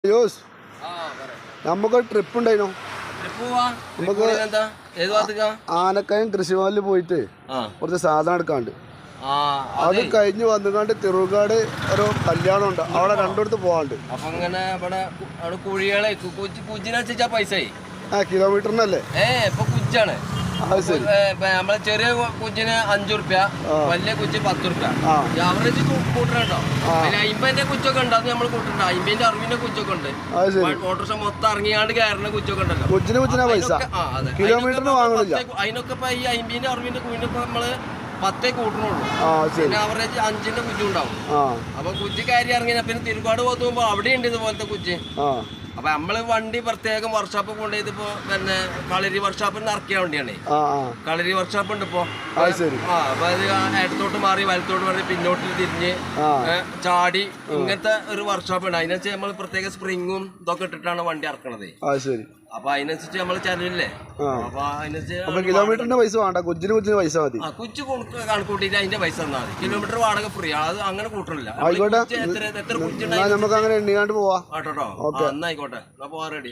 യോസ് നമുക്കൊരു ട്രിപ്പ് ഉണ്ടായിരുന്നു. നമുക്ക് ആനക്കയം കൃഷിഭവനിൽ പോയിട്ട് കുറച്ച് സാധനം എടുക്കാണ്ട് അത് കഴിഞ്ഞ് വന്നുകൊണ്ട് തിരുവക്കാട് ഒരു കല്യാണം ഉണ്ട്, അവിടെ രണ്ടിടത്ത് പോവാണ്ട്. കിലോമീറ്ററിനല്ലേ? നമ്മളെ ചെറിയ കുച്ചിന് 5 റുപ്യ, വലിയ കുച്ച് 10 റുപ്യ. ആവറേജ് കൂട്ടണോ? 50ന്റെ കുച്ചൊക്കെ ഉണ്ട്, അത് നമ്മൾ കൂട്ടുന്നുണ്ട്. 50ന്റെ 60ന്റെ കുച്ചൊക്കെ ഉണ്ട്. ഓട്ടോറിക്ഷ മൊത്തം ഇറങ്ങിയാണ്ട് കയറുന്ന കുച്ചൊക്കെ ഉണ്ടല്ലോ. കിലോമീറ്ററിന് വാങ്ങണില്ല. അതിനൊക്കെ ഇപ്പൊ ഈ 50ന്റെ 60ന്റെ കുഞ്ഞിനൊക്കെ നമ്മള് 10 കൂട്ടണുള്ളൂ. പിന്നെ ആവറേജ് 5ന്റെ കുച്ചു ഉണ്ടാവും. അപ്പൊ കുച്ച് കയറി ഇറങ്ങിയ പിന്നെ തിരുക്കാട് പോകുമ്പോ അവിടെ ഉണ്ട് ഇതുപോലത്തെ കുച്ച്. അപ്പൊ നമ്മള് വണ്ടി പ്രത്യേകം വർക്ക്ഷോപ്പ് കൊണ്ടുപോയിപ്പോ പിന്നെ കളരി വർക്ക്ഷോപ്പിൽ നിന്ന് ഇറക്കിയ വണ്ടിയാണ്. കളരി വർക്ക്ഷോപ്പ് ഉണ്ട് ഇപ്പൊ. അപ്പൊ അത് ഇടത്തോട്ട് മാറി വലത്തോട്ട് മാറി പിന്നോട്ട് തിരിഞ്ഞ് ചാടി ഇങ്ങനത്തെ ഒരു വർക്ക്ഷോപ്പ് ഉണ്ട്. അതിനനുസരിച്ച് നമ്മൾ പ്രത്യേക സ്പ്രിങ്ങും ഇതൊക്കെ ഇട്ടിട്ടാണ് വണ്ടി ഇറക്കണത്. അപ്പൊ അതിനനുസരിച്ച് നമ്മള് ചെലവില്ലേ. അപ്പൊ അതിനനുസരിച്ച് കിലോമീറ്ററിന്റെ പൈസ വേണ്ട, കുച്ചിന് പൈസ മതി. കുച്ച് കണക്കൂട്ടിട്ട് അതിന്റെ പൈസ തന്നാൽ മതി. കിലോമീറ്റർ വാടക ഫ്രീ, അത് അങ്ങനെ കൂട്ടണില്ല. ആയിക്കോട്ടെ, എത്ര കുച്ചുണ്ടായി നമുക്ക് അങ്ങനെ എണ്ണിക്കാണ്ട് പോവാ. ആട്ടോ എന്നായിക്കോട്ടെ, എന്നാ പോവാൻ റെഡി.